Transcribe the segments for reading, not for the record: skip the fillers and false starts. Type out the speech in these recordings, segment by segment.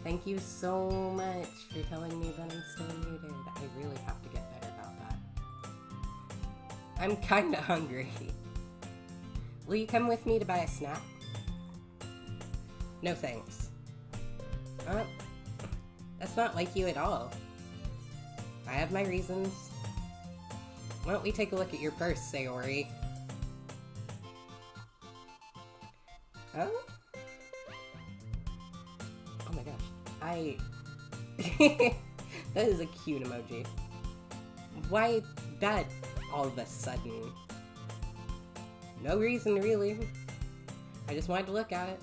Thank you so much for telling me that I'm still muted. I really have to get better about that. I'm kinda hungry. Will you come with me to buy a snack? No thanks. Oh, that's not like you at all. I have my reasons. Why don't we take a look at your purse, Sayori? Oh? Oh my gosh. That is a cute emoji. Why that all of a sudden? No reason, really. I just wanted to look at it.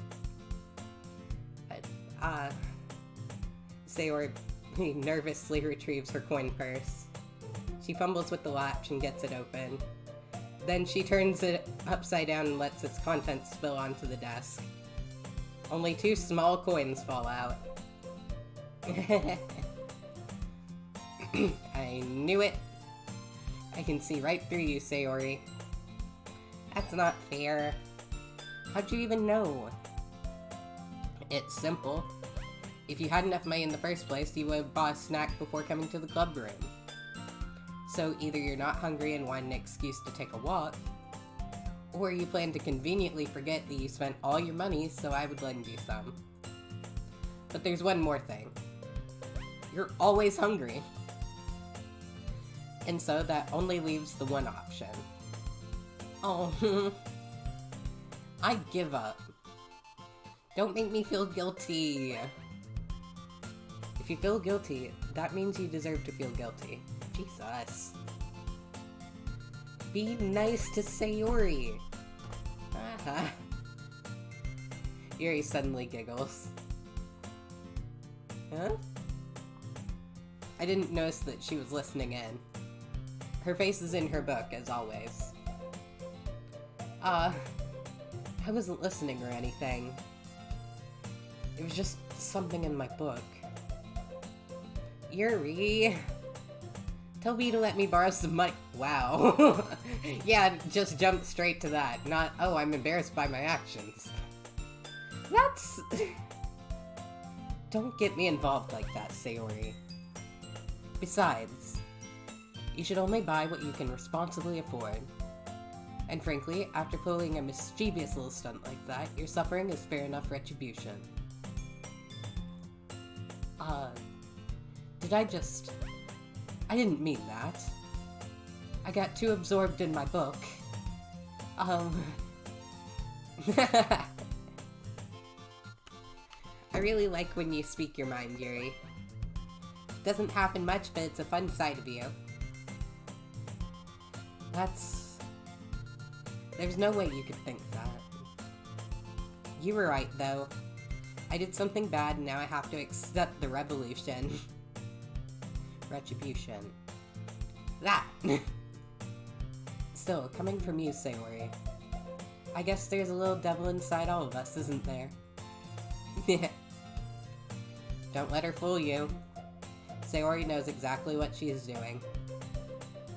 Sayori nervously retrieves her coin purse. She fumbles with the latch and gets it open. Then she turns it upside down and lets its contents spill onto the desk. Only 2 small coins fall out. I knew it. I can see right through you, Sayori. That's not fair. How'd you even know? It's simple. If you had enough money in the first place, you would have bought a snack before coming to the club room. So either you're not hungry and want an excuse to take a walk, or you plan to conveniently forget that you spent all your money, so I would lend you some. But there's one more thing. You're always hungry. And so that only leaves the one option. Oh, I give up. Don't make me feel guilty. If you feel guilty, that means you deserve to feel guilty. Jesus. Be nice to Sayori. Aha. Yuri suddenly giggles. Huh? I didn't notice that she was listening in. Her face is in her book, as always. I wasn't listening or anything. It was just something in my book. Yuri, tell me to let me borrow some money. Wow. Yeah, just jump straight to that. Not, oh, I'm embarrassed by my actions. That's... Don't get me involved like that, Sayori. Besides, you should only buy what you can responsibly afford. And frankly, after pulling a mischievous little stunt like that, your suffering is fair enough retribution. I didn't mean that. I got too absorbed in my book. I really like when you speak your mind, Yuri. Doesn't happen much, but it's a fun side of you. There's no way you could think that. You were right, though. I did something bad, and now I have to accept the revolution. Retribution. That! Still, coming from you, Sayori. I guess there's a little devil inside all of us, isn't there? Don't let her fool you. Sayori knows exactly what she is doing.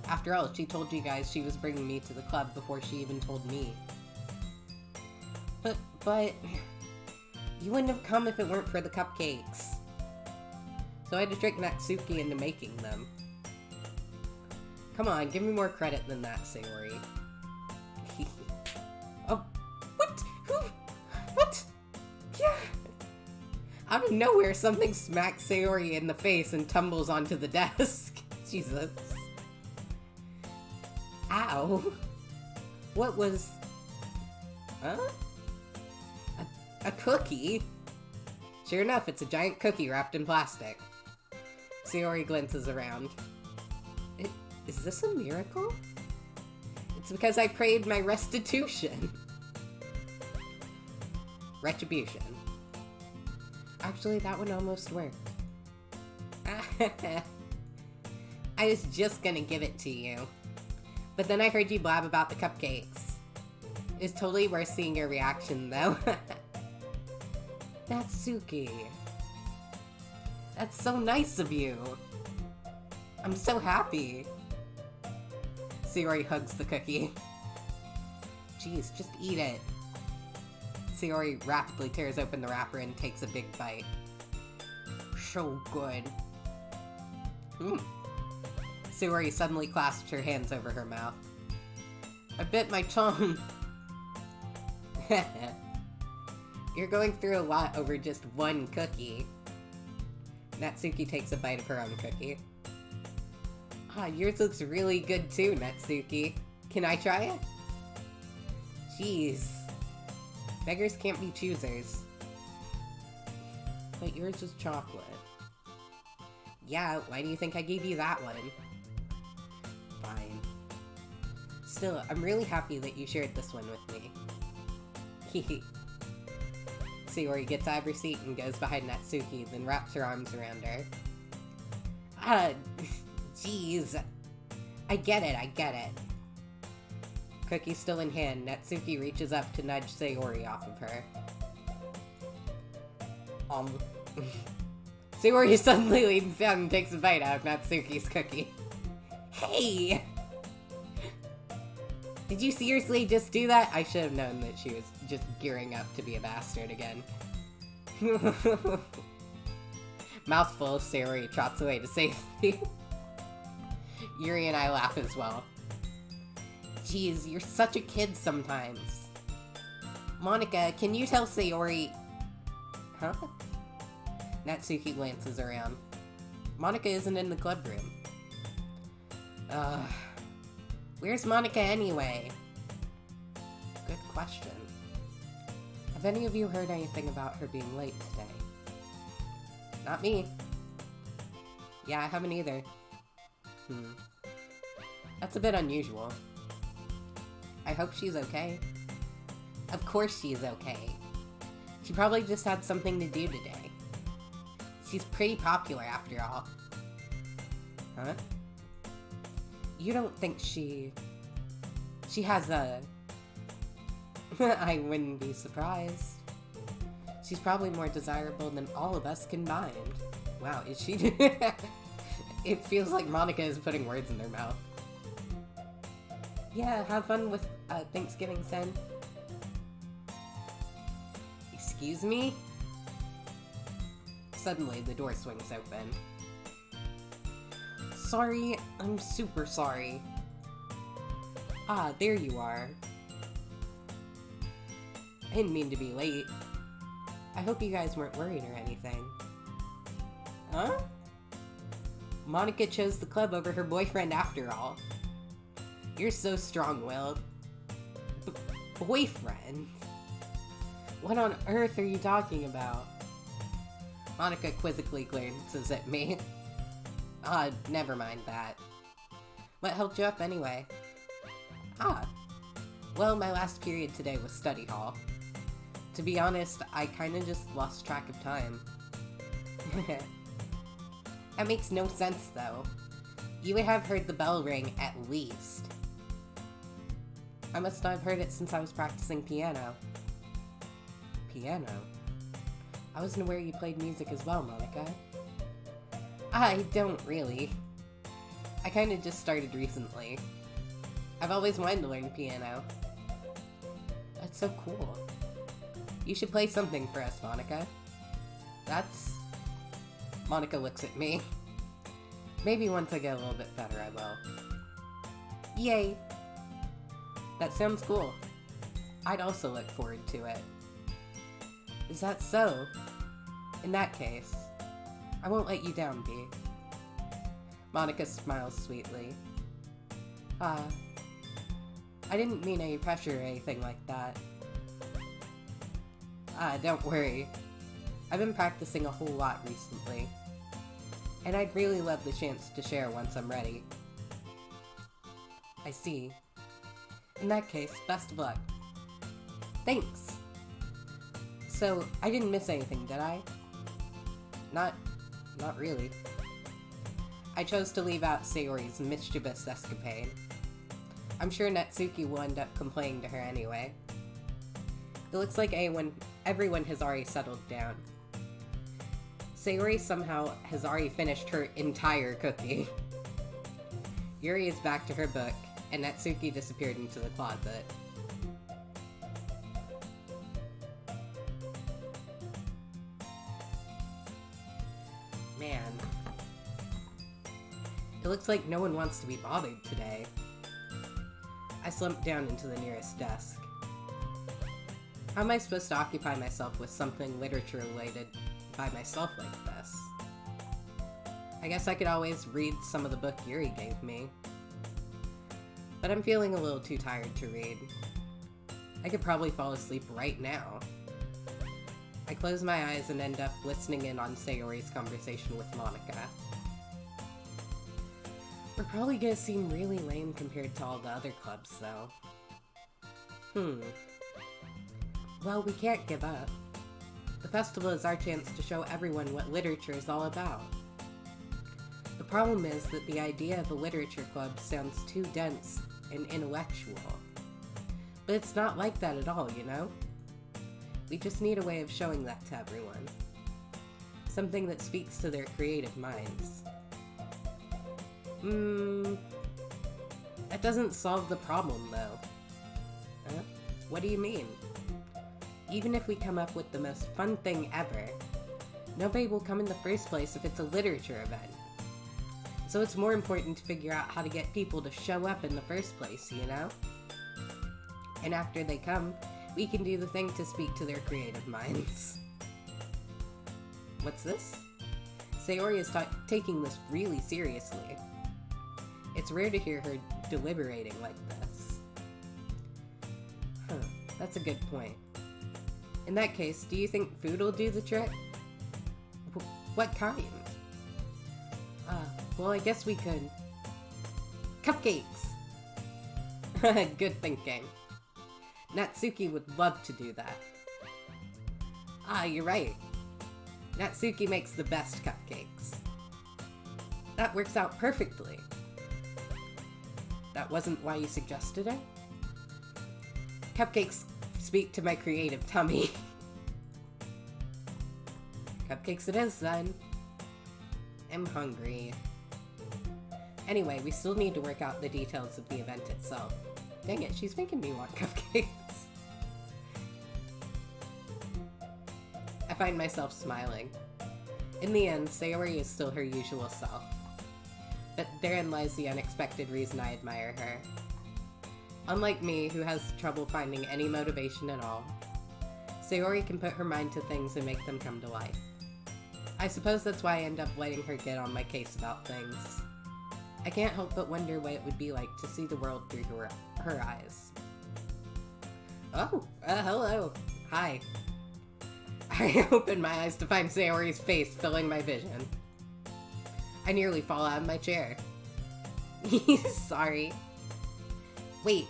After all, she told you guys she was bringing me to the club before she even told me. But... You wouldn't have come if it weren't for the cupcakes. So I had to trick Natsuki into making them. Come on, give me more credit than that, Sayori. Oh, what? Who? What? Yeah. Out of nowhere, something smacks Sayori in the face and tumbles onto the desk. Jesus. Ow. What was... Huh? A cookie? Sure enough, it's a giant cookie wrapped in plastic. Sayori glances around. Is this a miracle? It's because I prayed my restitution. Retribution. Actually, that one almost worked. I was just gonna give it to you. But then I heard you blab about the cupcakes. It's totally worth seeing your reaction, though. Natsuki. That's so nice of you. I'm so happy. Sayori hugs the cookie. Jeez, just eat it. Sayori rapidly tears open the wrapper and takes a big bite. so good. Sayori suddenly clasped her hands over her mouth. I bit my tongue. You're going through a lot over just one cookie. Natsuki takes a bite of her own cookie. Ah, yours looks really good too, Natsuki. Can I try it? Jeez. Beggars can't be choosers. But yours is chocolate. Yeah, why do you think I gave you that one? Fine. Still, I'm really happy that you shared this one with me. Hehe. Sayori gets out of her seat and goes behind Natsuki, then wraps her arms around her. Ah, jeez. I get it. Cookie still in hand, Natsuki reaches up to nudge Sayori off of her. Sayori suddenly leans down and takes a bite out of Natsuki's cookie. Hey! Did you seriously just do that? I should have known that she was just gearing up to be a bastard again. Mouthful, Sayori trots away to safety. Yuri and I laugh as well. Jeez, you're such a kid sometimes. Monika, can you tell Sayori... Huh? Natsuki glances around. Monika isn't in the club room. Where's Monika anyway? Good question. Have any of you heard anything about her being late today? Not me. Yeah, I haven't either. That's a bit unusual. I hope she's okay. Of course she's okay. She probably just had something to do today. She's pretty popular after all. Huh? You don't think she has a... I wouldn't be surprised. She's probably more desirable than all of us combined. Wow, is she? It feels like Monika is putting words in their mouth. Yeah, have fun with Thanksgiving, Sen. Excuse me? Suddenly, the door swings open. Sorry, I'm super sorry. Ah, there you are. I didn't mean to be late. I hope you guys weren't worried or anything. Huh? Monika chose the club over her boyfriend after all. You're so strong-willed. Boyfriend? What on earth are you talking about? Monika quizzically glances at me. Ah, never mind that. What helped you up anyway? Ah. Well, my last period today was study hall. To be honest, I kinda just lost track of time. That makes no sense, though. You would have heard the bell ring at least. I must not have heard it since I was practicing piano. Piano? I wasn't aware you played music as well, Monika. I don't really. I kinda just started recently. I've always wanted to learn piano. That's so cool. You should play something for us, Monika. That's... Monika looks at me. Maybe once I get a little bit better, I will. Yay! That sounds cool. I'd also look forward to it. Is that so? In that case, I won't let you down, Bea. Monika smiles sweetly. I didn't mean any pressure or anything like that. Don't worry. I've been practicing a whole lot recently. And I'd really love the chance to share once I'm ready. I see. In that case, best of luck. Thanks! So, I didn't miss anything, did I? Not really. I chose to leave out Sayori's mischievous escapade. I'm sure Natsuki will end up complaining to her anyway. It looks like everyone has already settled down. Sayori somehow has already finished her entire cookie. Yuri is back to her book, and Natsuki disappeared into the closet. Man. It looks like no one wants to be bothered today. I slumped down into the nearest desk. How am I supposed to occupy myself with something literature-related by myself like this? I guess I could always read some of the book Yuri gave me. But I'm feeling a little too tired to read. I could probably fall asleep right now. I close my eyes and end up listening in on Sayori's conversation with Monica. We're probably gonna seem really lame compared to all the other clubs, though. Well, we can't give up. The festival is our chance to show everyone what literature is all about. The problem is that the idea of a literature club sounds too dense and intellectual. But it's not like that at all, you know? We just need a way of showing that to everyone. Something that speaks to their creative minds. That doesn't solve the problem, though. Huh? What do you mean? Even if we come up with the most fun thing ever, nobody will come in the first place if it's a literature event. So it's more important to figure out how to get people to show up in the first place, you know? And after they come, we can do the thing to speak to their creative minds. What's this? Sayori is taking this really seriously. It's rare to hear her deliberating like this. That's a good point. In that case, do you think food will do the trick? What kind? Well, I guess we could... Cupcakes! Good thinking. Natsuki would love to do that. You're right. Natsuki makes the best cupcakes. That works out perfectly. That wasn't why you suggested it? Cupcakes speak to my creative tummy. Cupcakes it is, then. I'm hungry. Anyway, we still need to work out the details of the event itself. Dang it, she's making me want cupcakes. I find myself smiling. In the end, Sayori is still her usual self. But therein lies the unexpected reason I admire her. Unlike me, who has trouble finding any motivation at all, Sayori can put her mind to things and make them come to life. I suppose that's why I end up letting her get on my case about things. I can't help but wonder what it would be like to see the world through her eyes. Oh, hello. Hi. I open my eyes to find Sayori's face filling my vision. I nearly fall out of my chair. Sorry. Wait.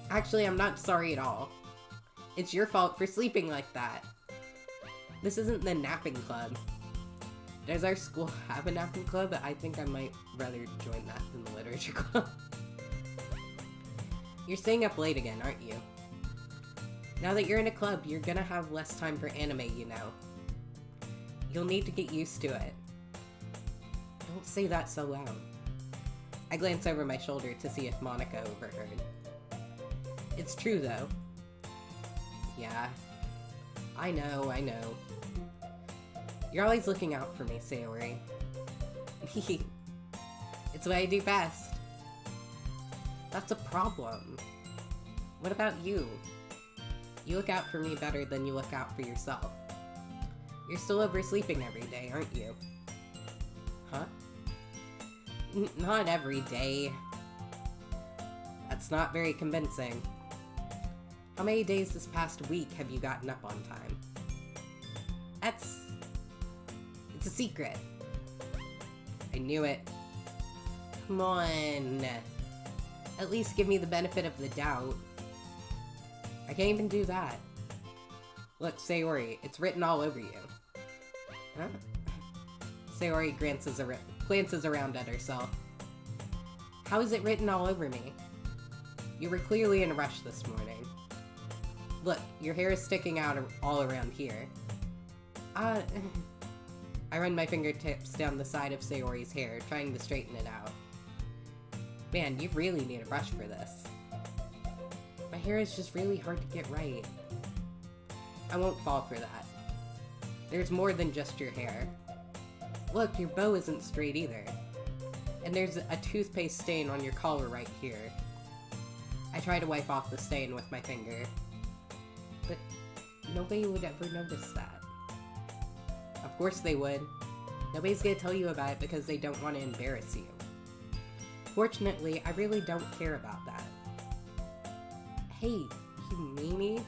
Actually, I'm not sorry at all. It's your fault for sleeping like that. This isn't the napping club. Does our school have a napping club? I think I might rather join that than the literature club. You're staying up late again, aren't you? Now that you're in a club, you're gonna have less time for anime, you know. You'll need to get used to it. Don't say that so loud. I glance over my shoulder to see if Monica overheard. It's true, though. Yeah. I know. You're always looking out for me, Sayori. It's what I do best. That's a problem. What about you? You look out for me better than you look out for yourself. You're still oversleeping every day, aren't you? Huh? Not every day. That's not very convincing. How many days this past week have you gotten up on time? It's a secret. I knew it. Come on. At least give me the benefit of the doubt. I can't even do that. Look, Sayori, it's written all over you. Huh? Sayori glances around at herself. How is it written all over me? You were clearly in a rush this morning. Look, your hair is sticking out all around here. I run my fingertips down the side of Sayori's hair, trying to straighten it out. Man, you really need a brush for this. My hair is just really hard to get right. I won't fall for that. There's more than just your hair. Look, your bow isn't straight either. And there's a toothpaste stain on your collar right here. I try to wipe off the stain with my finger. But nobody would ever notice that. Of course they would. Nobody's gonna tell you about it because they don't want to embarrass you. Fortunately, I really don't care about that. Hey, you meanie.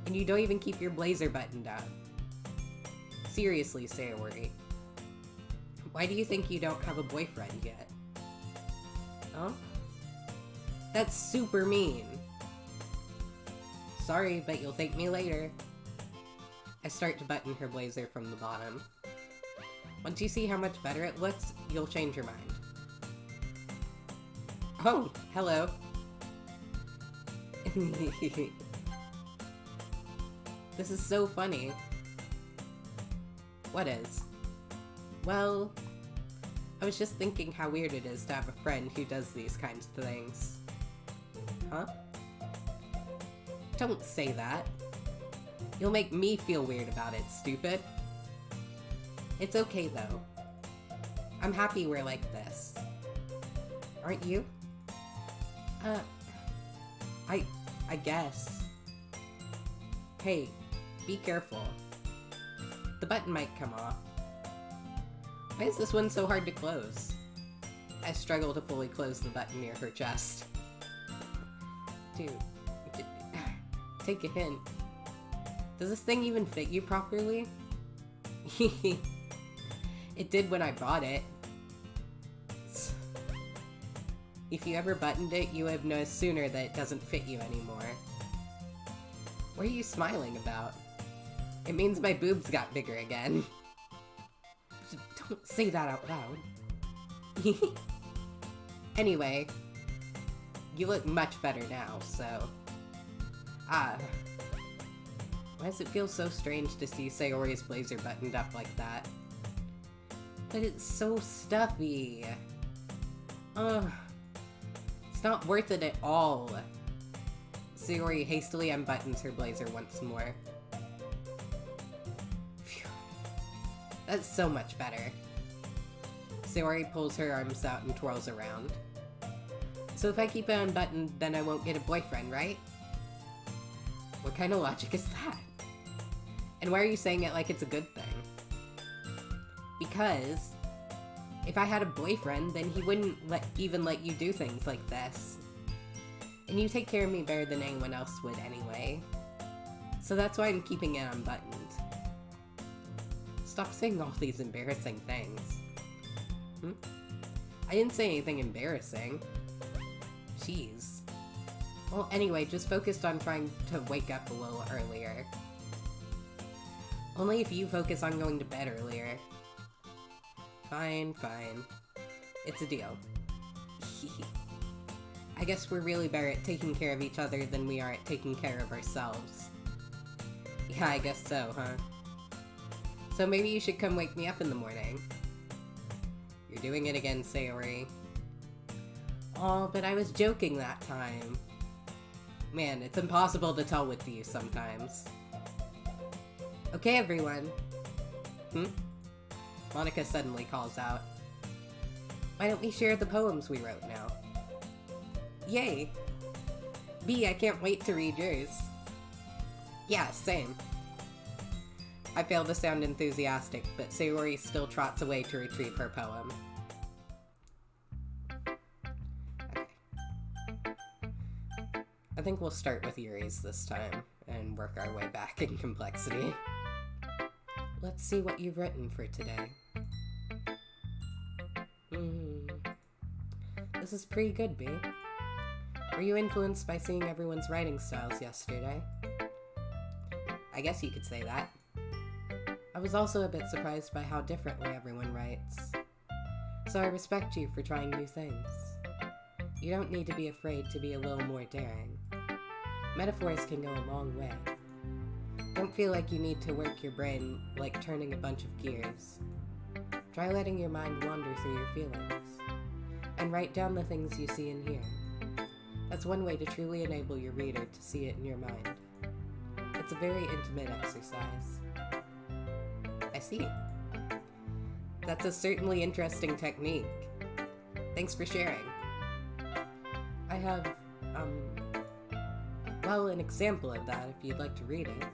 And you don't even keep your blazer buttoned up. Seriously, Sayori. Why do you think you don't have a boyfriend yet? Huh? That's super mean. Sorry, but you'll thank me later. I start to button her blazer from the bottom. Once you see how much better it looks, you'll change your mind. Oh, hello. This is so funny. What is? Well, I was just thinking how weird it is to have a friend who does these kinds of things. Huh? Don't say that. You'll make me feel weird about it, stupid. It's okay, though. I'm happy we're like this. Aren't you? I guess. Hey, be careful. The button might come off. Why is this one so hard to close? I struggle to fully close the button near her chest. Dude, take a hint. Does this thing even fit you properly? It did when I bought it. If you ever buttoned it, you would have noticed sooner that it doesn't fit you anymore. What are you smiling about? It means my boobs got bigger again. Don't say that out loud. Anyway, you look much better now, so... why does it feel so strange to see Sayori's blazer buttoned up like that? But it's so stuffy. Ugh. It's not worth it at all. Sayori hastily unbuttons her blazer once more. Phew. That's so much better. Sayori pulls her arms out and twirls around. So if I keep it unbuttoned, then I won't get a boyfriend, right? What kind of logic is that? And why are you saying it like it's a good thing? Because if I had a boyfriend, then he wouldn't even let you do things like this. And you take care of me better than anyone else would anyway. So that's why I'm keeping it unbuttoned. Stop saying all these embarrassing things. I didn't say anything embarrassing. Jeez. Well, anyway, just focused on trying to wake up a little earlier. Only if you focus on going to bed earlier. Fine, fine. It's a deal. I guess we're really better at taking care of each other than we are at taking care of ourselves. Yeah, I guess so, huh? So maybe you should come wake me up in the morning. You're doing it again, Sayori. Aw, but I was joking that time. Man, it's impossible to tell with you sometimes. Okay, everyone. Monica suddenly calls out. Why don't we share the poems we wrote now? Yay! B, I can't wait to read yours. Yeah, same. I fail to sound enthusiastic, but Sayori still trots away to retrieve her poem. Okay. I think we'll start with Yuri's this time, and work our way back in complexity. Let's see what you've written for today. This is pretty good, B. Were you influenced by seeing everyone's writing styles yesterday? I guess you could say that. I was also a bit surprised by how differently everyone writes. So I respect you for trying new things. You don't need to be afraid to be a little more daring. Metaphors can go a long way. Don't feel like you need to work your brain like turning a bunch of gears. Try letting your mind wander through your feelings, and write down the things you see and hear. That's one way to truly enable your reader to see it in your mind. It's a very intimate exercise. I see. That's a certainly interesting technique. Thanks for sharing. I have, well, an example of that if you'd like to read it.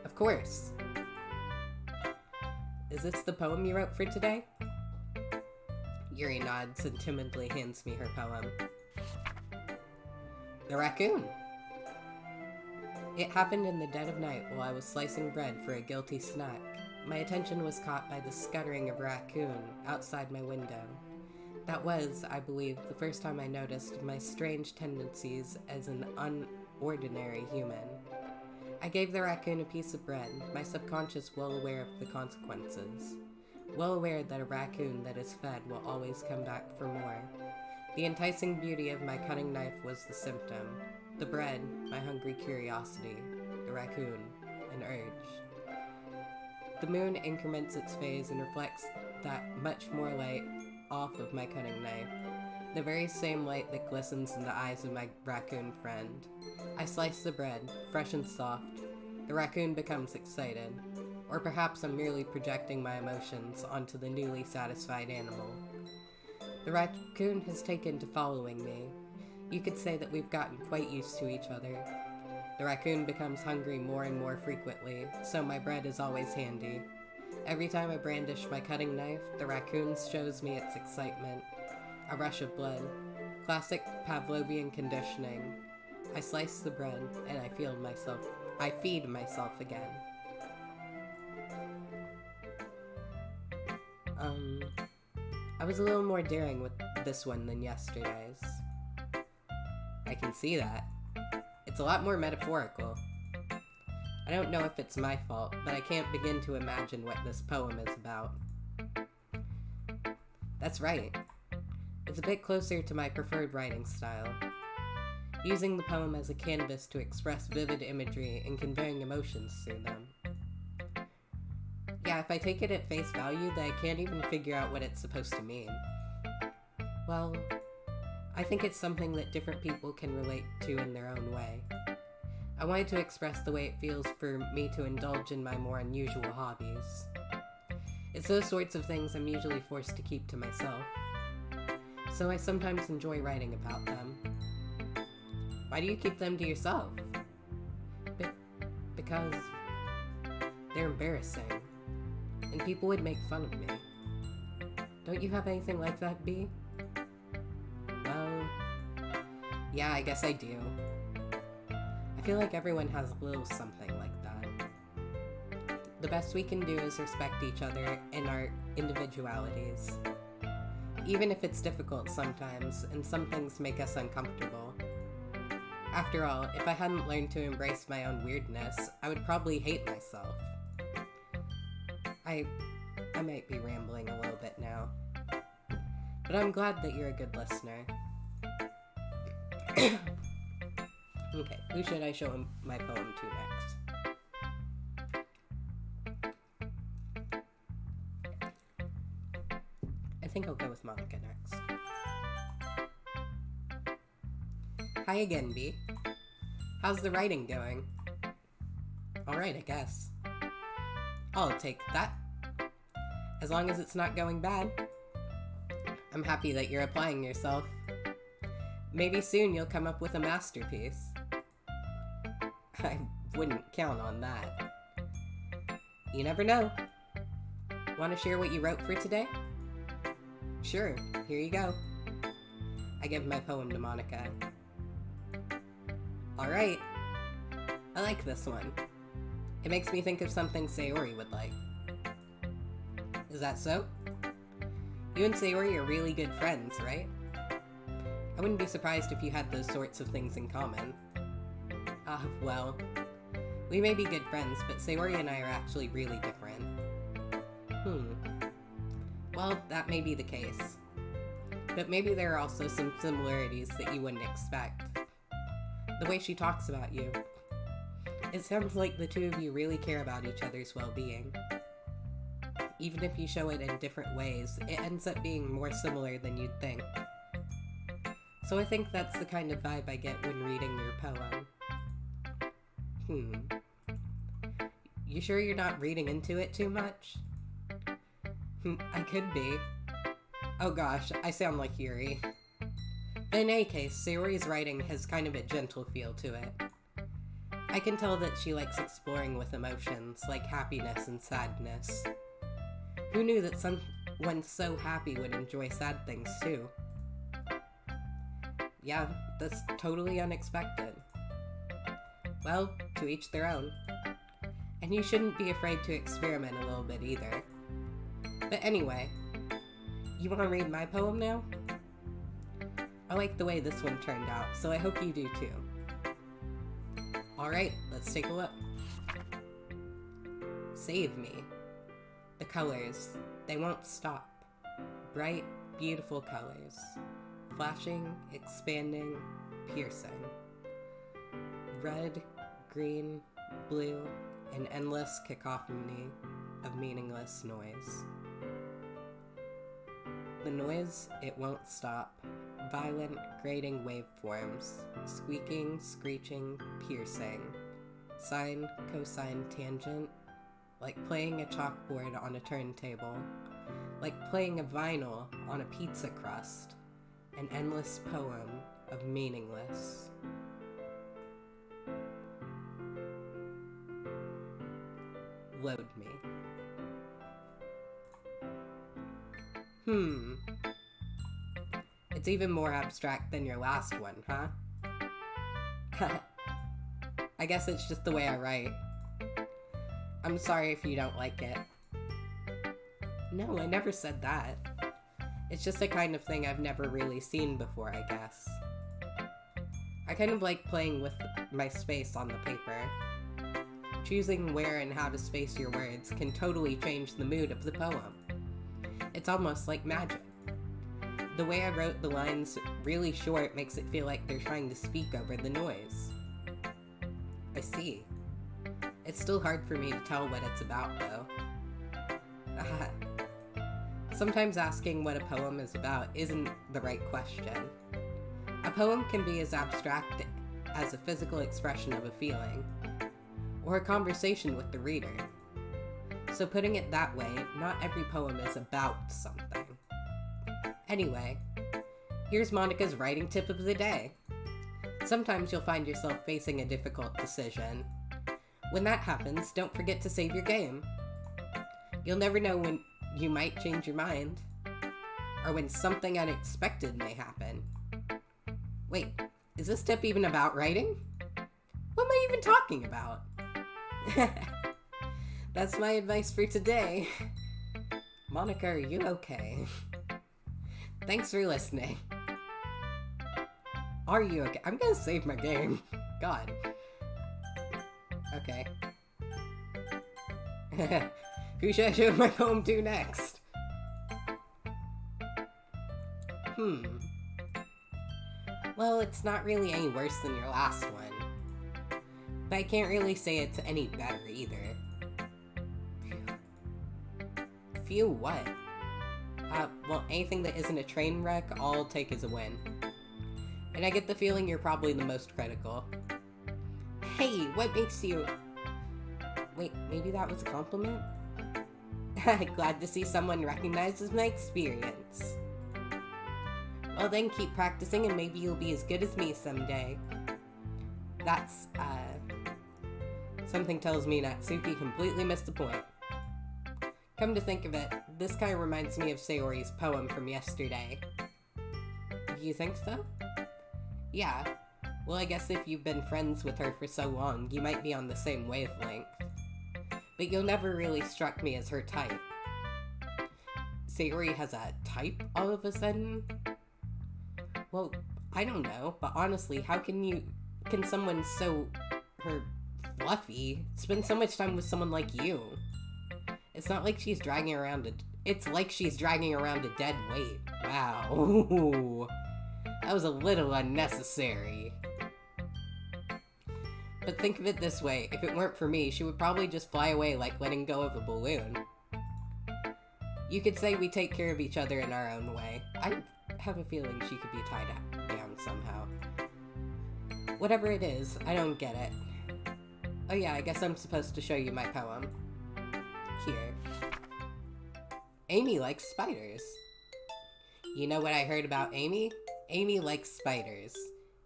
Of course. Is this the poem you wrote for today? Yuri nods and timidly hands me her poem. The raccoon. It happened in the dead of night while I was slicing bread for a guilty snack. My attention was caught by the scuttering of a raccoon outside my window. That was, I believe, the first time I noticed my strange tendencies as an unordinary human. I gave the raccoon a piece of bread, my subconscious well aware of the consequences. Well aware that a raccoon that is fed will always come back for more. The enticing beauty of my cutting knife was the symptom. The bread, my hungry curiosity. The raccoon, an urge. The moon increments its phase and reflects that much more light off of my cutting knife. The very same light that glistens in the eyes of my raccoon friend. I slice the bread, fresh and soft. The raccoon becomes excited. Or perhaps I'm merely projecting my emotions onto the newly satisfied animal. The raccoon has taken to following me. You could say that we've gotten quite used to each other. The raccoon becomes hungry more and more frequently, so my bread is always handy. Every time I brandish my cutting knife, the raccoon shows me its excitement. A rush of blood. Classic Pavlovian conditioning. I slice the bread, and I feed myself again. I was a little more daring with this one than yesterday's. I can see that. It's a lot more metaphorical. I don't know if it's my fault, but I can't begin to imagine what this poem is about. That's right. It's a bit closer to my preferred writing style. Using the poem as a canvas to express vivid imagery and conveying emotions through them. Yeah, if I take it at face value, then I can't even figure out what it's supposed to mean. Well, I think it's something that different people can relate to in their own way. I wanted to express the way it feels for me to indulge in my more unusual hobbies. It's those sorts of things I'm usually forced to keep to myself. So I sometimes enjoy writing about them. Why do you keep them to yourself? Because they're embarrassing. And people would make fun of me. Don't you have anything like that, Bea? Well, yeah, I guess I do. I feel like everyone has a little something like that. The best we can do is respect each other and our individualities. Even if it's difficult sometimes, and some things make us uncomfortable. After all, if I hadn't learned to embrace my own weirdness, I would probably hate myself. I might be rambling a little bit now. But I'm glad that you're a good listener. Okay, who should I show him my poem to next? I think I'll go with Monica next. Hi again, Bea. How's the writing going? Alright, I guess. I'll take that. As long as it's not going bad. I'm happy that you're applying yourself. Maybe soon you'll come up with a masterpiece. I wouldn't count on that. You never know. Want to share what you wrote for today? Sure, here you go. I give my poem to Monica. Alright. I like this one. It makes me think of something Sayori would like. Is that so? You and Sayori are really good friends, right? I wouldn't be surprised if you had those sorts of things in common. Well, we may be good friends, but Sayori and I are actually really different. Well, that may be the case. But maybe there are also some similarities that you wouldn't expect. The way she talks about you. It sounds like the two of you really care about each other's well-being. Even if you show it in different ways, it ends up being more similar than you'd think. So I think that's the kind of vibe I get when reading your poem. You sure you're not reading into it too much? I could be. Oh gosh, I sound like Yuri. But in any case, Sayori's writing has kind of a gentle feel to it. I can tell that she likes exploring with emotions, like happiness and sadness. Who knew that someone so happy would enjoy sad things too? Yeah, that's totally unexpected. Well, to each their own. And you shouldn't be afraid to experiment a little bit either. But anyway, you want to read my poem now? I like the way this one turned out, so I hope you do too. Alright, let's take a look. Save me. The colors, they won't stop. Bright, beautiful colors. Flashing, expanding, piercing. Red, green, blue, an endless cacophony of meaningless noise. The noise, it won't stop. Violent, grating waveforms. Squeaking, screeching, piercing. Sine, cosine, tangent. Like playing a chalkboard on a turntable. Like playing a vinyl on a pizza crust. An endless poem of meaningless. Load me. It's even more abstract than your last one, huh? I guess it's just the way I write. I'm sorry if you don't like it. No, I never said that. It's just a kind of thing I've never really seen before, I guess. I kind of like playing with my space on the paper. Choosing where and how to space your words can totally change the mood of the poem. It's almost like magic. The way I wrote the lines really short makes it feel like they're trying to speak over the noise. I see. It's still hard for me to tell what it's about, though. Sometimes asking what a poem is about isn't the right question. A poem can be as abstract as a physical expression of a feeling, or a conversation with the reader. So putting it that way, not every poem is about something. Anyway, here's Monica's writing tip of the day. Sometimes you'll find yourself facing a difficult decision. When that happens, don't forget to save your game. You'll never know when you might change your mind, or when something unexpected may happen. Wait, is this tip even about writing? What am I even talking about? That's my advice for today. Monica, are you okay? Thanks for listening. Are you okay? I'm gonna save my game. God. Okay. Who should I show my poem to next? Well, it's not really any worse than your last one. But I can't really say it's any better either. Phew, what? Well, anything that isn't a train wreck, I'll take as a win. And I get the feeling you're probably the most critical. Hey, what makes you... Wait, maybe that was a compliment? Glad to see someone recognizes my experience. Well then, keep practicing and maybe you'll be as good as me someday. That's, something tells me Natsuki completely missed the point. Come to think of it, this kind of reminds me of Sayori's poem from yesterday. You think so? Yeah. Well, I guess if you've been friends with her for so long, you might be on the same wavelength. But you'll never really struck me as her type. Sayori has a type all of a sudden? Well, I don't know, but honestly, how can someone so, fluffy spend so much time with someone like you? It's not like she's dragging around it's like she's dragging around a dead weight. Wow. That was a little unnecessary. But think of it this way, if it weren't for me, she would probably just fly away like letting go of a balloon. You could say we take care of each other in our own way. I have a feeling she could be tied down somehow. Whatever it is, I don't get it. Oh yeah, I guess I'm supposed to show you my poem. Here. Amy likes spiders. You know what I heard about Amy? Amy likes spiders.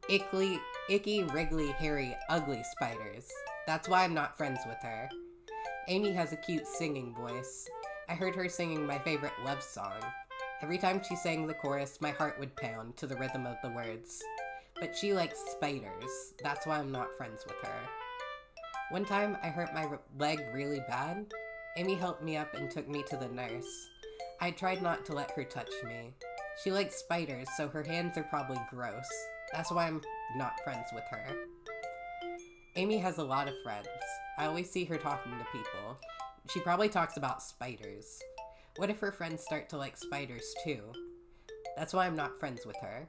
Icky, wriggly, hairy, ugly spiders. That's why I'm not friends with her. Amy has a cute singing voice. I heard her singing my favorite love song. Every time she sang the chorus, my heart would pound to the rhythm of the words. But she likes spiders. That's why I'm not friends with her. One time, I hurt my leg really bad. Amy helped me up and took me to the nurse. I tried not to let her touch me. She likes spiders, so her hands are probably gross. That's why I'm not friends with her. Amy has a lot of friends. I always see her talking to people. She probably talks about spiders. What if her friends start to like spiders too? That's why I'm not friends with her.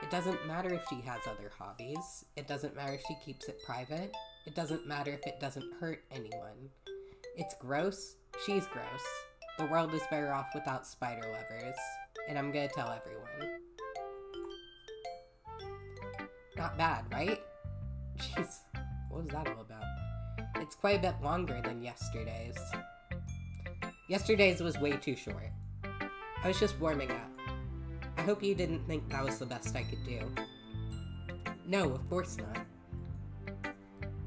It doesn't matter if she has other hobbies. It doesn't matter if she keeps it private. It doesn't matter if it doesn't hurt anyone. It's gross. She's gross. The world is better off without spider lovers. And I'm gonna tell everyone. Not bad, right? Jeez, what was that all about? It's quite a bit longer than yesterday's. Yesterday's was way too short. I was just warming up. I hope you didn't think that was the best I could do. No, of course not.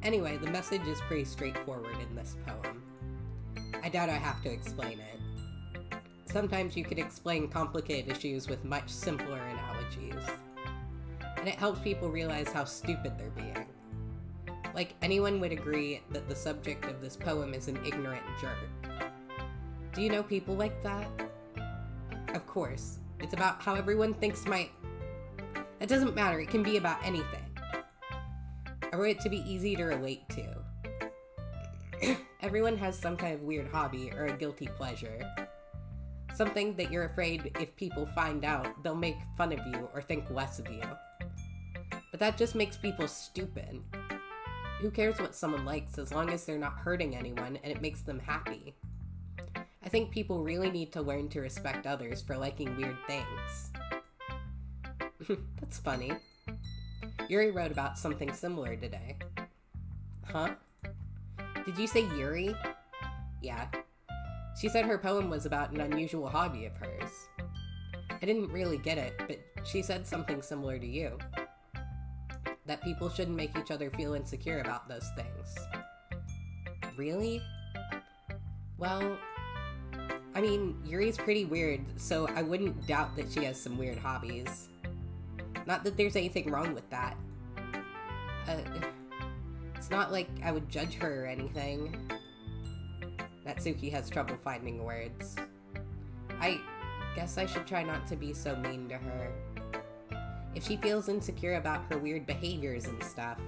Anyway, the message is pretty straightforward in this poem. I doubt I have to explain it. Sometimes you could explain complicated issues with much simpler analogies. And it helps people realize how stupid they're being. Like, anyone would agree that the subject of this poem is an ignorant jerk. Do you know people like that? Of course. It's about how everyone thinks It doesn't matter, it can be about anything. I wrote it to be easy to relate to. Everyone has some kind of weird hobby or a guilty pleasure. Something that you're afraid if people find out, they'll make fun of you or think less of you. But that just makes people stupid. Who cares what someone likes as long as they're not hurting anyone and it makes them happy? I think people really need to learn to respect others for liking weird things. That's funny. Yuri wrote about something similar today. Huh? Did you say Yuri? Yeah. She said her poem was about an unusual hobby of hers. I didn't really get it, but she said something similar to you. That people shouldn't make each other feel insecure about those things. Really? Well, I mean, Yuri's pretty weird, so I wouldn't doubt that she has some weird hobbies. Not that there's anything wrong with that. It's not like I would judge her or anything. Natsuki has trouble finding words. I guess I should try not to be so mean to her. If she feels insecure about her weird behaviors and stuff.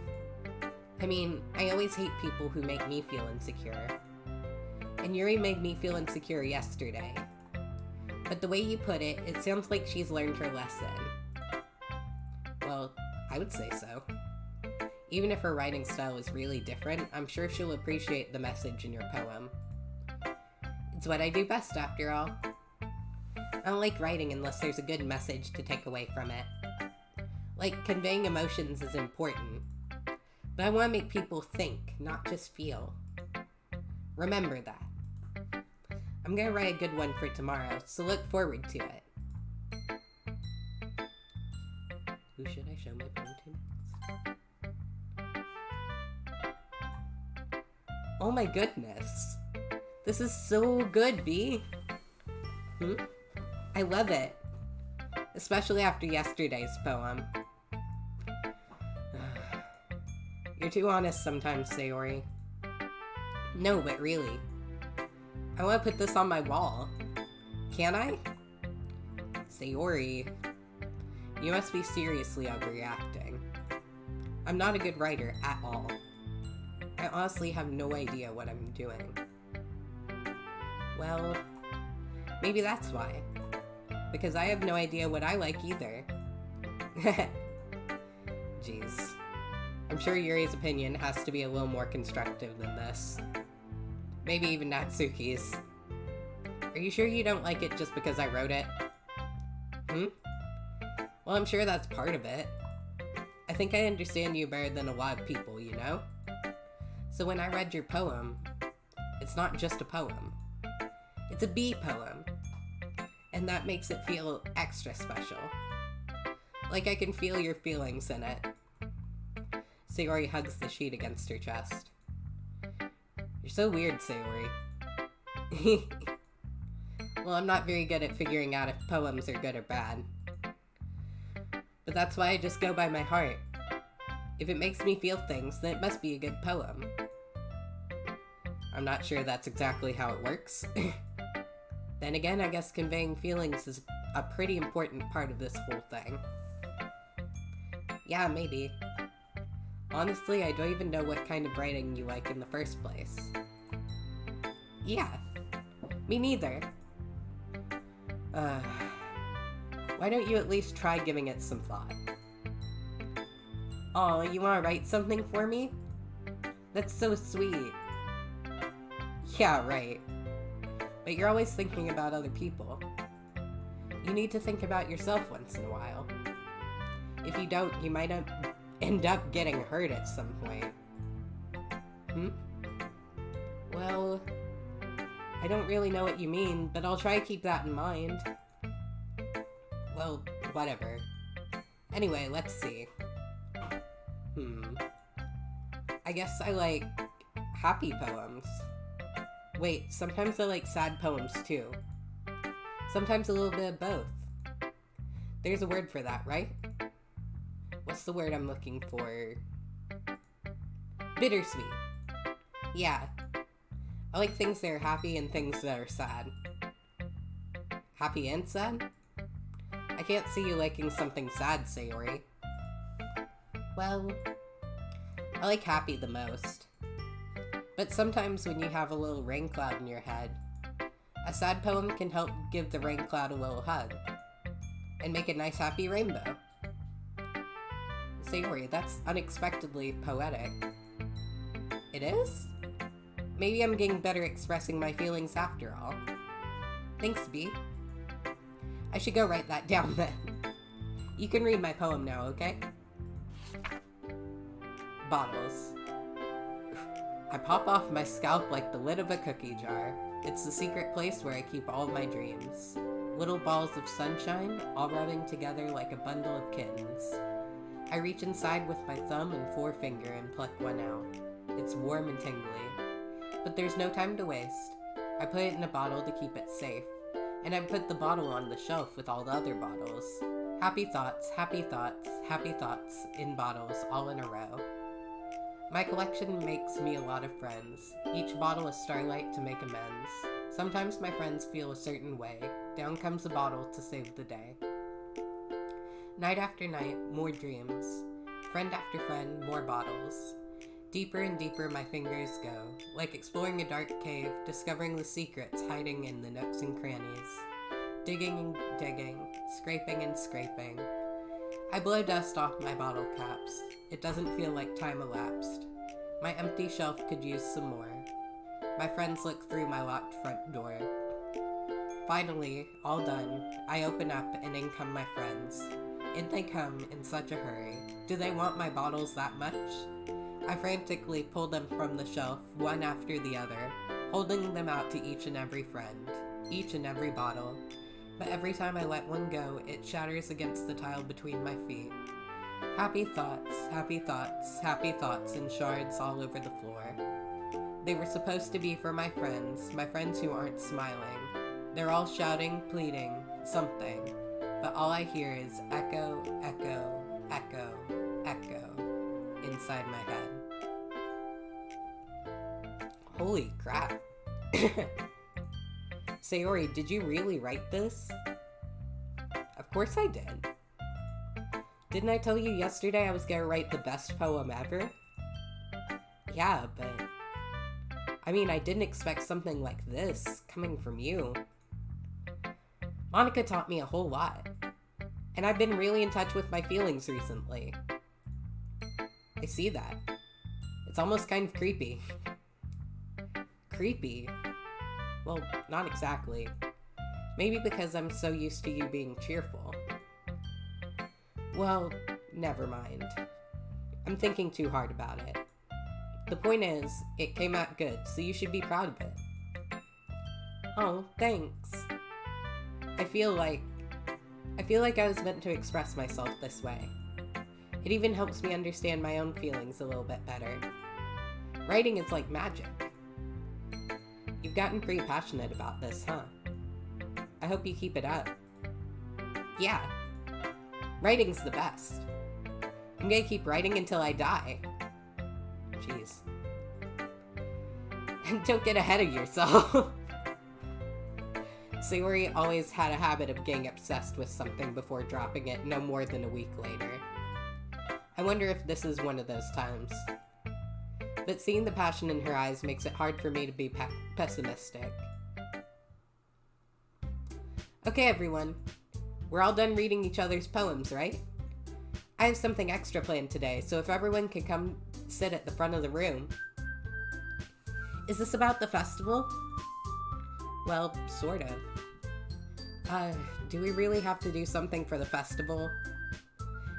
I mean, I always hate people who make me feel insecure. And Yuri made me feel insecure yesterday. But the way you put it, it sounds like she's learned her lesson. Well, I would say so. Even if her writing style is really different, I'm sure she'll appreciate the message in your poem. It's what I do best, after all. I don't like writing unless there's a good message to take away from it. Like, conveying emotions is important. But I want to make people think, not just feel. Remember that. I'm gonna write a good one for tomorrow, so look forward to it. Who should I show my poem to next? Oh my goodness. This is so good, B. I love it. Especially after yesterday's poem. You're too honest sometimes, Sayori. No, but really. I want to put this on my wall. Can I? Sayori. You must be seriously overreacting. I'm not a good writer at all. I honestly have no idea what I'm doing. Well, maybe that's why. Because I have no idea what I like either. Jeez. I'm sure Yuri's opinion has to be a little more constructive than this. Maybe even Natsuki's. Are you sure you don't like it just because I wrote it? Well, I'm sure that's part of it. I think I understand you better than a lot of people, you know? So when I read your poem, it's not just a poem. It's a bee poem, and that makes it feel extra special. Like I can feel your feelings in it. Sayori hugs the sheet against her chest. You're so weird, Sayori. Well, I'm not very good at figuring out if poems are good or bad. But that's why I just go by my heart. If it makes me feel things, then it must be a good poem. I'm not sure that's exactly how it works. Then again, I guess conveying feelings is a pretty important part of this whole thing. Yeah, maybe. Honestly, I don't even know what kind of writing you like in the first place. Yeah, me neither. Why don't you at least try giving it some thought? Aw, you wanna write something for me? That's so sweet. Yeah, right. But you're always thinking about other people. You need to think about yourself once in a while. If you don't, you might end up getting hurt at some point. Well, I don't really know what you mean, but I'll try to keep that in mind. Well, whatever. Anyway, let's see. I guess I like happy poems. Wait, sometimes I like sad poems too. Sometimes a little bit of both. There's a word for that, right? What's the word I'm looking for? Bittersweet. Yeah. I like things that are happy and things that are sad. Happy and sad? I can't see you liking something sad, Sayori. Well, I like happy the most. But sometimes when you have a little rain cloud in your head, a sad poem can help give the rain cloud a little hug and make a nice happy rainbow. Sayori, that's unexpectedly poetic. It is? Maybe I'm getting better expressing my feelings after all. Thanks, B. I should go write that down then. You can read my poem now, okay? Bottles. I pop off my scalp like the lid of a cookie jar. It's the secret place where I keep all my dreams. Little balls of sunshine, all rubbing together like a bundle of kittens. I reach inside with my thumb and forefinger and pluck one out. It's warm and tingly. But there's no time to waste. I put it in a bottle to keep it safe. And I put the bottle on the shelf with all the other bottles. Happy thoughts, happy thoughts, happy thoughts in bottles all in a row. My collection makes me a lot of friends. Each bottle is starlight to make amends. Sometimes my friends feel a certain way. Down comes a bottle to save the day. Night after night, more dreams. Friend after friend, more bottles. Deeper and deeper my fingers go, like exploring a dark cave, discovering the secrets hiding in the nooks and crannies. Digging and digging, scraping and scraping. I blow dust off my bottle caps. It doesn't feel like time elapsed. My empty shelf could use some more. My friends look through my locked front door. Finally, all done, I open up and in come my friends. In they come in such a hurry. Do they want my bottles that much? I frantically pull them from the shelf, one after the other, holding them out to each and every friend, each and every bottle. But every time I let one go, it shatters against the tile between my feet. Happy thoughts, happy thoughts, happy thoughts in shards all over the floor. They were supposed to be for my friends who aren't smiling. They're all shouting, pleading, something. But all I hear is echo, echo, echo, echo inside my head. Holy crap. Sayori, did you really write this? Of course I did. Didn't I tell you yesterday I was gonna write the best poem ever? Yeah, but... I mean, I didn't expect something like this coming from you. Monica taught me a whole lot. And I've been really in touch with my feelings recently. I see that. It's almost kind of creepy. Creepy? Well, not exactly. Maybe because I'm so used to you being cheerful. Well, never mind. I'm thinking too hard about it. The point is, it came out good, so you should be proud of it. Oh, thanks. I feel like I was meant to express myself this way. It even helps me understand my own feelings a little bit better. Writing is like magic. You've gotten pretty passionate about this, huh? I hope you keep it up. Yeah. Writing's the best. I'm gonna keep writing until I die. Jeez. And don't get ahead of yourself. Sayori always had a habit of getting obsessed with something before dropping it no more than a week later. I wonder if this is one of those times. But seeing the passion in her eyes makes it hard for me to be pessimistic. Okay, everyone. We're all done reading each other's poems, right? I have something extra planned today, so if everyone could come sit at the front of the room. Is this about the festival? Well, sort of. Do we really have to do something for the festival?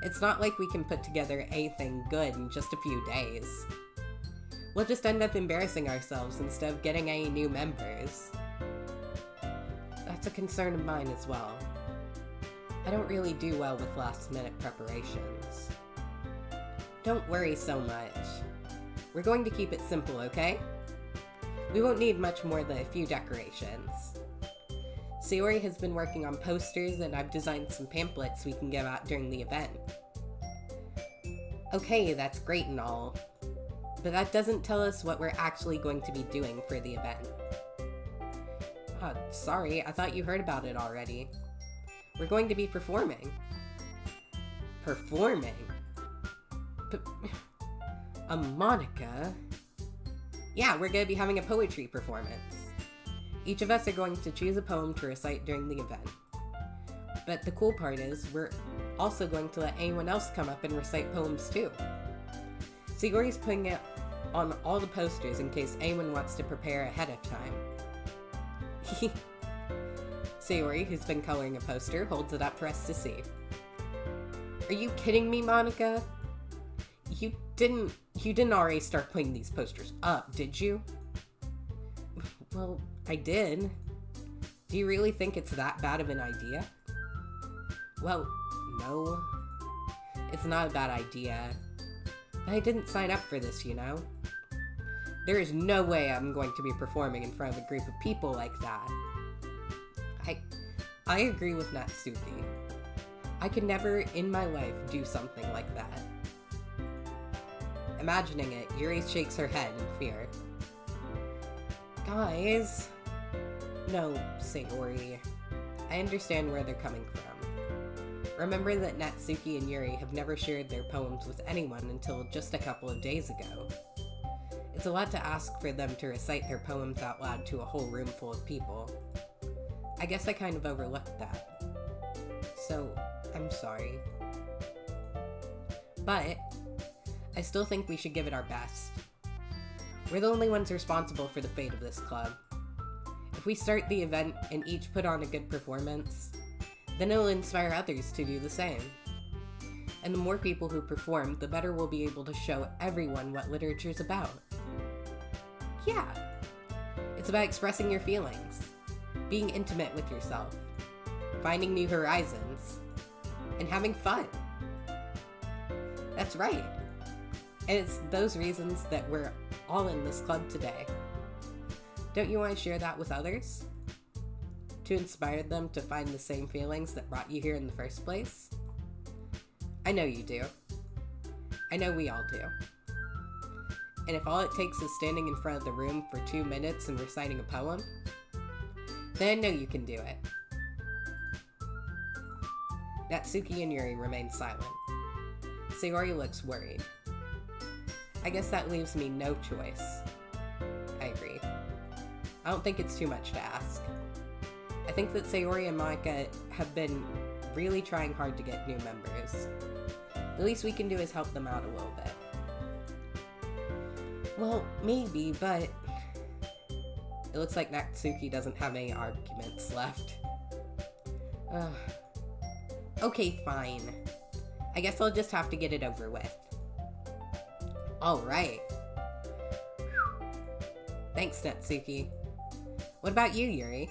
It's not like we can put together anything good in just a few days. We'll just end up embarrassing ourselves instead of getting any new members. That's a concern of mine as well. I don't really do well with last-minute preparations. Don't worry so much. We're going to keep it simple, okay? We won't need much more than a few decorations. Sayori has been working on posters, and I've designed some pamphlets we can give out during the event. Okay, that's great and all, but that doesn't tell us what we're actually going to be doing for the event. Sorry, I thought you heard about it already. We're going to be performing. Performing? Monica? Yeah, we're going to be having a poetry performance. Each of us are going to choose a poem to recite during the event. But the cool part is, we're also going to let anyone else come up and recite poems too. Sayori's putting it on all the posters in case anyone wants to prepare ahead of time. Sayori, who's been coloring a poster, holds it up for us to see. Are you kidding me, Monica? You didn't already start putting these posters up, did you? Well, I did. Do you really think it's that bad of an idea? Well, no. It's not a bad idea. I didn't sign up for this, you know? There is no way I'm going to be performing in front of a group of people like that. I agree with Natsuki. I could never in my life do something like that. Imagining it, Yuri shakes her head in fear. Guys. No, Sayori. I understand where they're coming from. Remember that Natsuki and Yuri have never shared their poems with anyone until just a couple of days ago. It's a lot to ask for them to recite their poems out loud to a whole room full of people. I guess I kind of overlooked that. So, I'm sorry. But, I still think we should give it our best. We're the only ones responsible for the fate of this club. If we start the event and each put on a good performance, then it'll inspire others to do the same. And the more people who perform, the better we'll be able to show everyone what literature's about. Yeah! It's about expressing your feelings, being intimate with yourself, finding new horizons, and having fun. That's right. And it's those reasons that we're all in this club today. Don't you want to share that with others? To inspire them to find the same feelings that brought you here in the first place? I know you do. I know we all do. And if all it takes is standing in front of the room for 2 minutes and reciting a poem, then I know you can do it. Natsuki and Yuri remain silent. Sayori looks worried. I guess that leaves me no choice. I agree. I don't think it's too much to ask. I think that Sayori and Monica have been really trying hard to get new members. The least we can do is help them out a little bit. Well, maybe, but it looks like Natsuki doesn't have any arguments left. Okay, fine. I guess I'll just have to get it over with. Alright. Thanks, Natsuki. What about you, Yuri?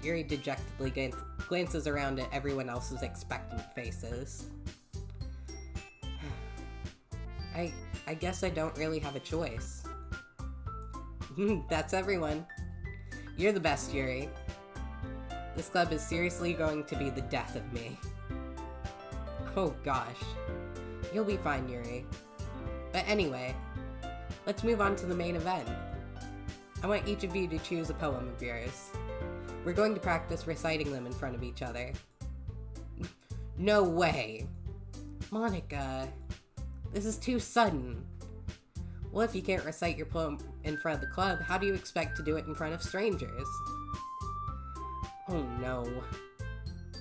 Yuri dejectedly glances around at everyone else's expectant faces. I guess I don't really have a choice. That's everyone. You're the best, Yuri. This club is seriously going to be the death of me. Oh gosh. You'll be fine, Yuri. But anyway, let's move on to the main event. I want each of you to choose a poem of yours. We're going to practice reciting them in front of each other. No way! Monica, this is too sudden. Well, if you can't recite your poem in front of the club, how do you expect to do it in front of strangers? Oh no.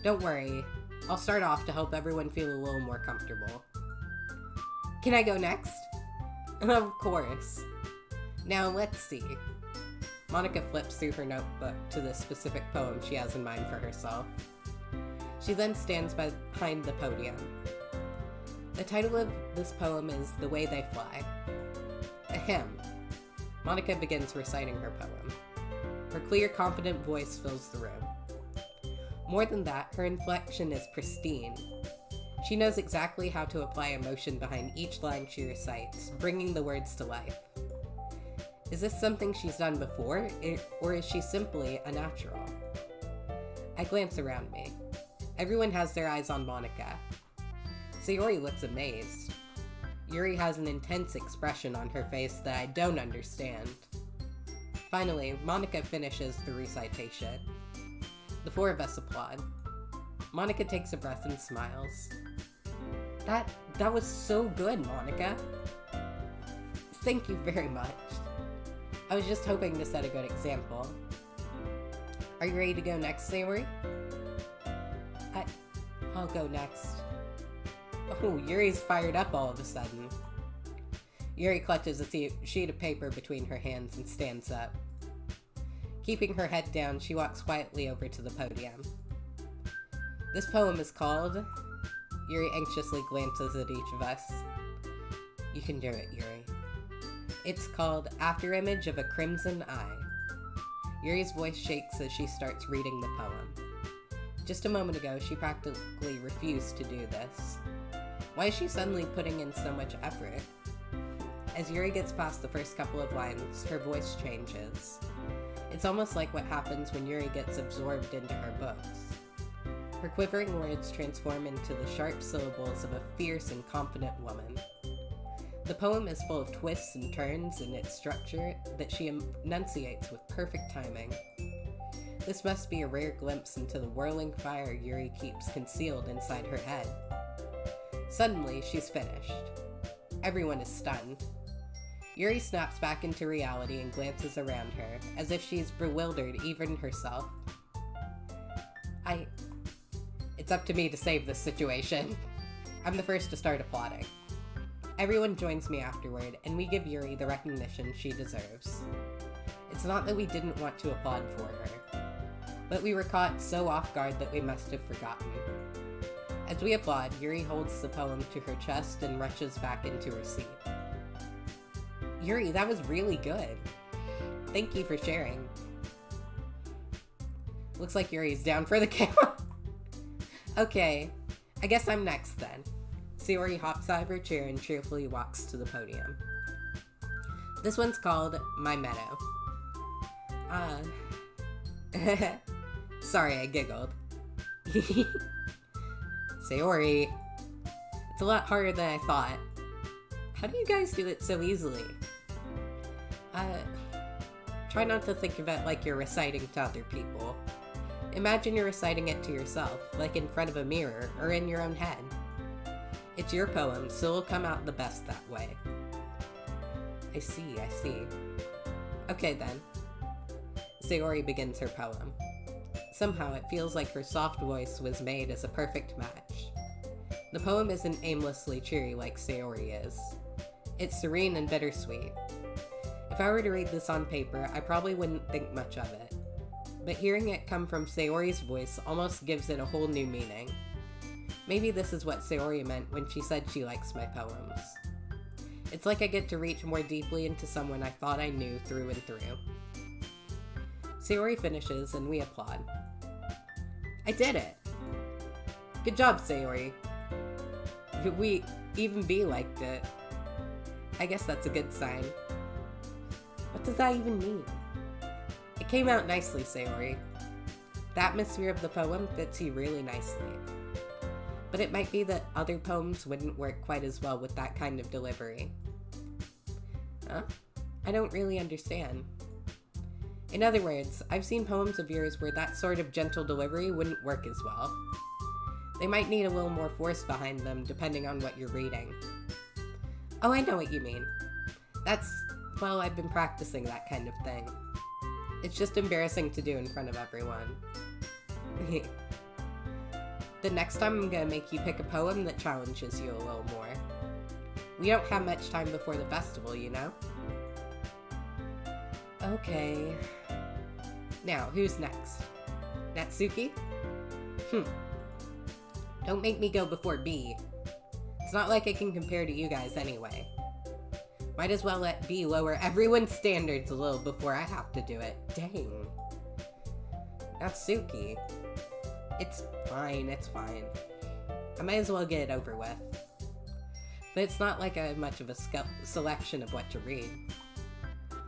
Don't worry, I'll start off to help everyone feel a little more comfortable. Can I go next? Of course. Now let's see. Monica flips through her notebook to the specific poem she has in mind for herself. She then stands behind the podium. The title of this poem is The Way They Fly. Ahem. Monica begins reciting her poem. Her clear, confident voice fills the room. More than that, her inflection is pristine. She knows exactly how to apply emotion behind each line she recites, bringing the words to life. Is this something she's done before, or is she simply a natural? I glance around me. Everyone has their eyes on Monica. Sayori looks amazed. Yuri has an intense expression on her face that I don't understand. Finally, Monica finishes the recitation. The four of us applaud. Monica takes a breath and smiles. That was so good, Monica. Thank you very much. I was just hoping to set a good example. Are you ready to go next, Sayori? I'll go next. Oh, Yuri's fired up all of a sudden. Yuri clutches a sheet of paper between her hands and stands up. Keeping her head down, she walks quietly over to the podium. This poem is called... Yuri anxiously glances at each of us. You can do it, Yuri. It's called Afterimage of a Crimson Eye. Yuri's voice shakes as she starts reading the poem. Just a moment ago, she practically refused to do this. Why is she suddenly putting in so much effort? As Yuri gets past the first couple of lines, her voice changes. It's almost like what happens when Yuri gets absorbed into her books. Her quivering words transform into the sharp syllables of a fierce and confident woman. The poem is full of twists and turns in its structure that she enunciates with perfect timing. This must be a rare glimpse into the whirling fire Yuri keeps concealed inside her head. Suddenly, she's finished. Everyone is stunned. Yuri snaps back into reality and glances around her, as if she's bewildered even herself. It's up to me to save this situation. I'm the first to start applauding. Everyone joins me afterward, and we give Yuri the recognition she deserves. It's not that we didn't want to applaud for her, but we were caught so off guard that we must have forgotten. As we applaud, Yuri holds the poem to her chest and rushes back into her seat. Yuri, that was really good. Thank you for sharing. Looks like Yuri's down for the count. Okay, I guess I'm next then. Sayori hops out of her chair and cheerfully walks to the podium. This one's called My Meadow. Sorry, I giggled. Sayori, it's a lot harder than I thought. How do you guys do it so easily? Try not to think of it like you're reciting to other people. Imagine you're reciting it to yourself, like in front of a mirror or in your own head. It's your poem, so it'll come out the best that way. I see. Okay then. Sayori begins her poem. Somehow it feels like her soft voice was made as a perfect match. The poem isn't aimlessly cheery like Sayori is. It's serene and bittersweet. If I were to read this on paper, I probably wouldn't think much of it. But hearing it come from Sayori's voice almost gives it a whole new meaning. Maybe this is what Sayori meant when she said she likes my poems. It's like I get to reach more deeply into someone I thought I knew through and through. Sayori finishes and we applaud. I did it! Good job, Sayori. We even B liked it. I guess that's a good sign. What does that even mean? It came out nicely, Sayori. The atmosphere of the poem fits you really nicely. But it might be that other poems wouldn't work quite as well with that kind of delivery. Huh? I don't really understand. In other words, I've seen poems of yours where that sort of gentle delivery wouldn't work as well. They might need a little more force behind them depending on what you're reading. Oh, I know what you mean. Well, I've been practicing that kind of thing. It's just embarrassing to do in front of everyone. The next time I'm gonna make you pick a poem that challenges you a little more. We don't have much time before the festival, you know? Okay. Now, who's next? Natsuki? Don't make me go before B. It's not like I can compare to you guys anyway. Might as well let B lower everyone's standards a little before I have to do it. Dang. Natsuki. It's fine, it's fine. I might as well get it over with. But it's not like I have much of a selection of what to read.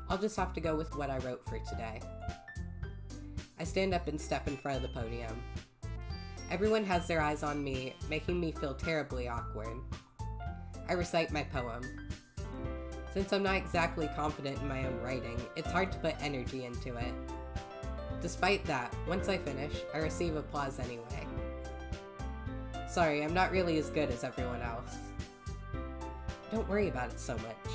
I'll just have to go with what I wrote for today. I stand up and step in front of the podium. Everyone has their eyes on me, making me feel terribly awkward. I recite my poem. Since I'm not exactly confident in my own writing, it's hard to put energy into it. Despite that, once I finish, I receive applause anyway. Sorry, I'm not really as good as everyone else. Don't worry about it so much.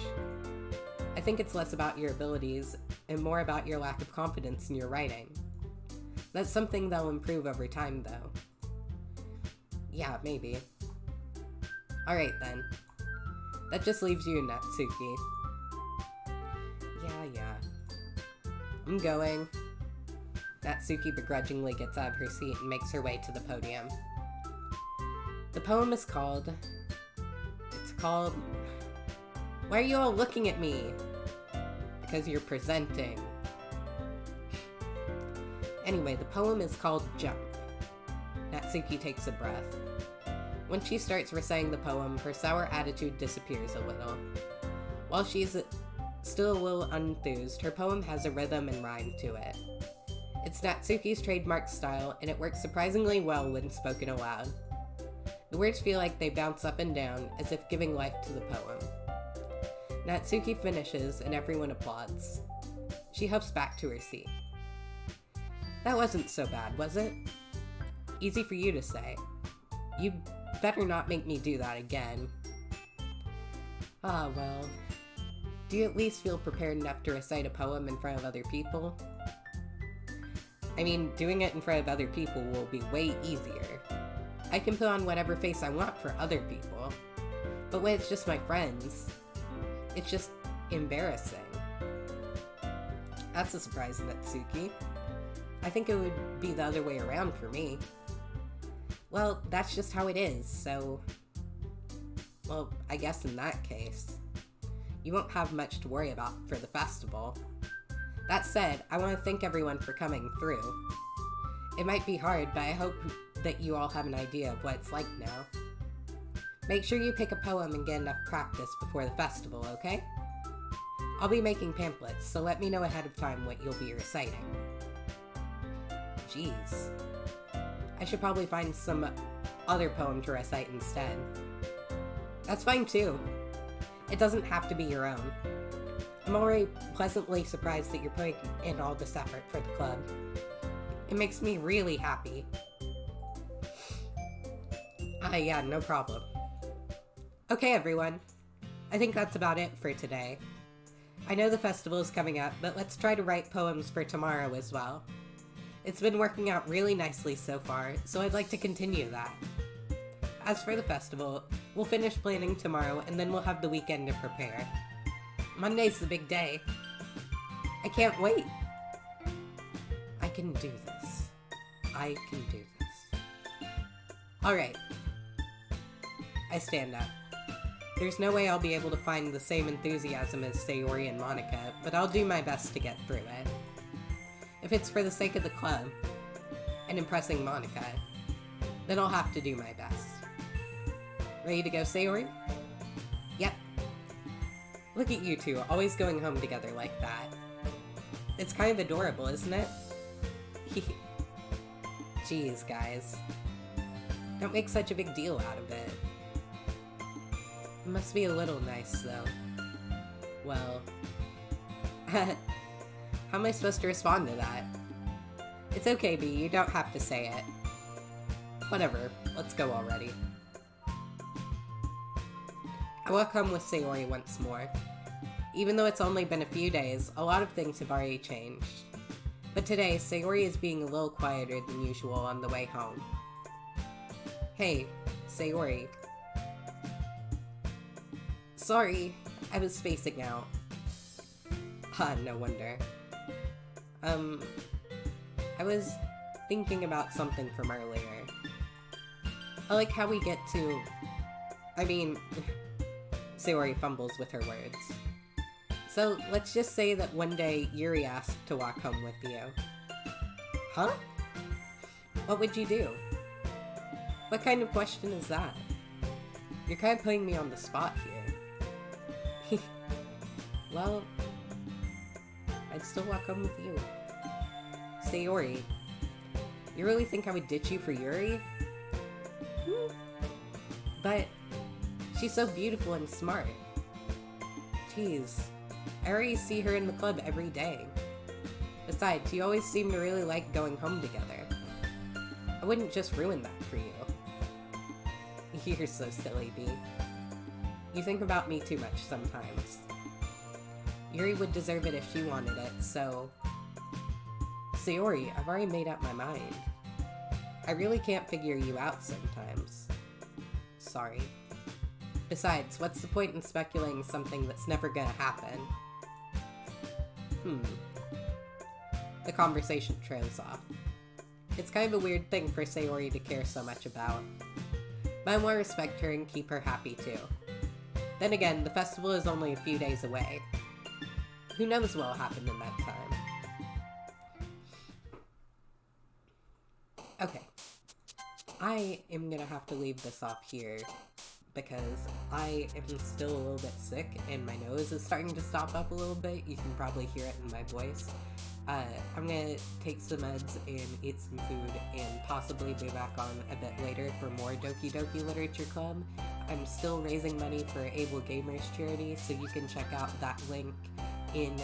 I think it's less about your abilities and more about your lack of confidence in your writing. That's something that'll improve over time, though. Yeah, maybe. Alright then. That just leaves you, Natsuki. Yeah. I'm going. Natsuki begrudgingly gets out of her seat and makes her way to the podium. The poem is called... Why are you all looking at me? Because you're presenting. Anyway, the poem is called Jump. Natsuki takes a breath. When she starts reciting the poem, her sour attitude disappears a little. While she's still a little unenthused, her poem has a rhythm and rhyme to it. It's Natsuki's trademark style, and it works surprisingly well when spoken aloud. The words feel like they bounce up and down, as if giving life to the poem. Natsuki finishes, and everyone applauds. She hops back to her seat. That wasn't so bad, was it? Easy for you to say. You better not make me do that again. Ah, well. Do you at least feel prepared enough to recite a poem in front of other people? I mean, doing it in front of other people will be way easier. I can put on whatever face I want for other people. But when it's just my friends, it's just embarrassing. That's a surprise, Natsuki. I think it would be the other way around for me. Well, that's just how it is, so... Well, I guess in that case, you won't have much to worry about for the festival. That said, I want to thank everyone for coming through. It might be hard, but I hope that you all have an idea of what it's like now. Make sure you pick a poem and get enough practice before the festival, okay? I'll be making pamphlets, so let me know ahead of time what you'll be reciting. Jeez. I should probably find some other poem to recite instead. That's fine too. It doesn't have to be your own. I'm already pleasantly surprised that you're putting in all this effort for the club. It makes me really happy. Yeah, no problem. Okay, everyone. I think that's about it for today. I know the festival is coming up, but let's try to write poems for tomorrow as well. It's been working out really nicely so far, so I'd like to continue that. As for the festival, we'll finish planning tomorrow and then we'll have the weekend to prepare. Monday's the big day. I can't wait. I can do this. I can do this. Alright. I stand up. There's no way I'll be able to find the same enthusiasm as Sayori and Monica, but I'll do my best to get through it. If it's for the sake of the club, and impressing Monica, then I'll have to do my best. Ready to go, Sayori? Yep. Look at you two, always going home together like that. It's kind of adorable, isn't it? Jeez, guys. Don't make such a big deal out of it. It must be a little nice, though. Well... how am I supposed to respond to that? It's okay, B, you don't have to say it. Whatever, let's go already. I walk home with Sayori once more. Even though it's only been a few days, a lot of things have already changed. But today, Sayori is being a little quieter than usual on the way home. Hey, Sayori. Sorry, I was spacing out. No wonder. I was thinking about something from earlier. I like how we get to... Sayori fumbles with her words. So, let's just say that one day Yuri asked to walk home with you. Huh? What would you do? What kind of question is that? You're kind of putting me on the spot here. Well, I'd still walk home with you. Sayori, you really think I would ditch you for Yuri? But she's so beautiful and smart. Jeez, I already see her in the club every day. Besides, you always seem to really like going home together. I wouldn't just ruin that for you. You're so silly, B. You think about me too much sometimes. Yuri would deserve it if she wanted it, so... Sayori, I've already made up my mind. I really can't figure you out sometimes. Sorry. Besides, what's the point in speculating something that's never gonna happen? The conversation trails off. It's kind of a weird thing for Sayori to care so much about. But I want to respect her and keep her happy too. Then again, the festival is only a few days away. Who knows what will happen in that time? Okay. I am gonna have to leave this off here because I am still a little bit sick and my nose is starting to stop up a little bit. You can probably hear it in my voice. I'm gonna take some meds and eat some food and possibly be back on a bit later for more Doki Doki Literature Club. I'm still raising money for Able Gamers charity, so you can check out that link in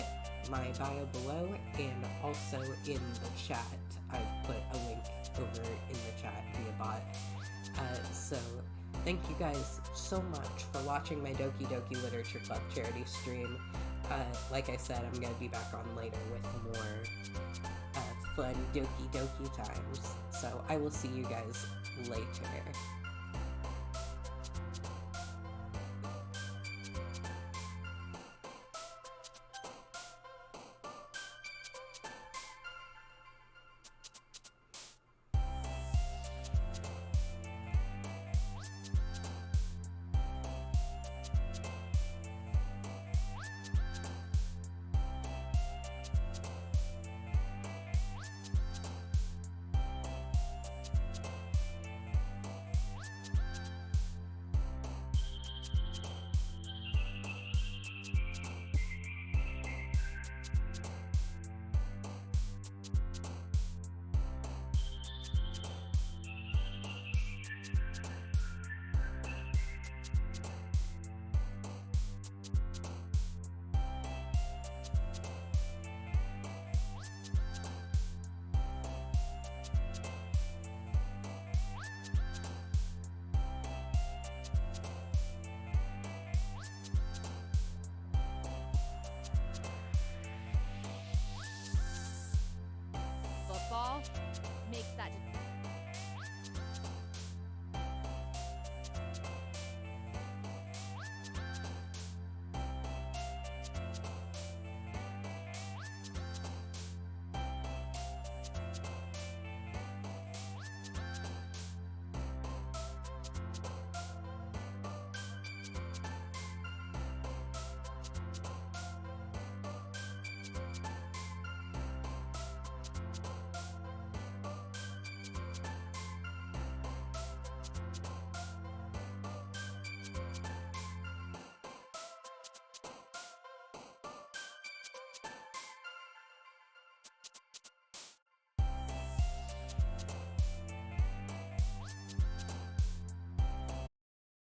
my bio below and also in the chat. I've put a link over in the chat via bot. So thank you guys so much for watching my Doki Doki Literature Club charity stream. Like I said, I'm gonna be back on later with more fun Doki Doki times. So I will see you guys later.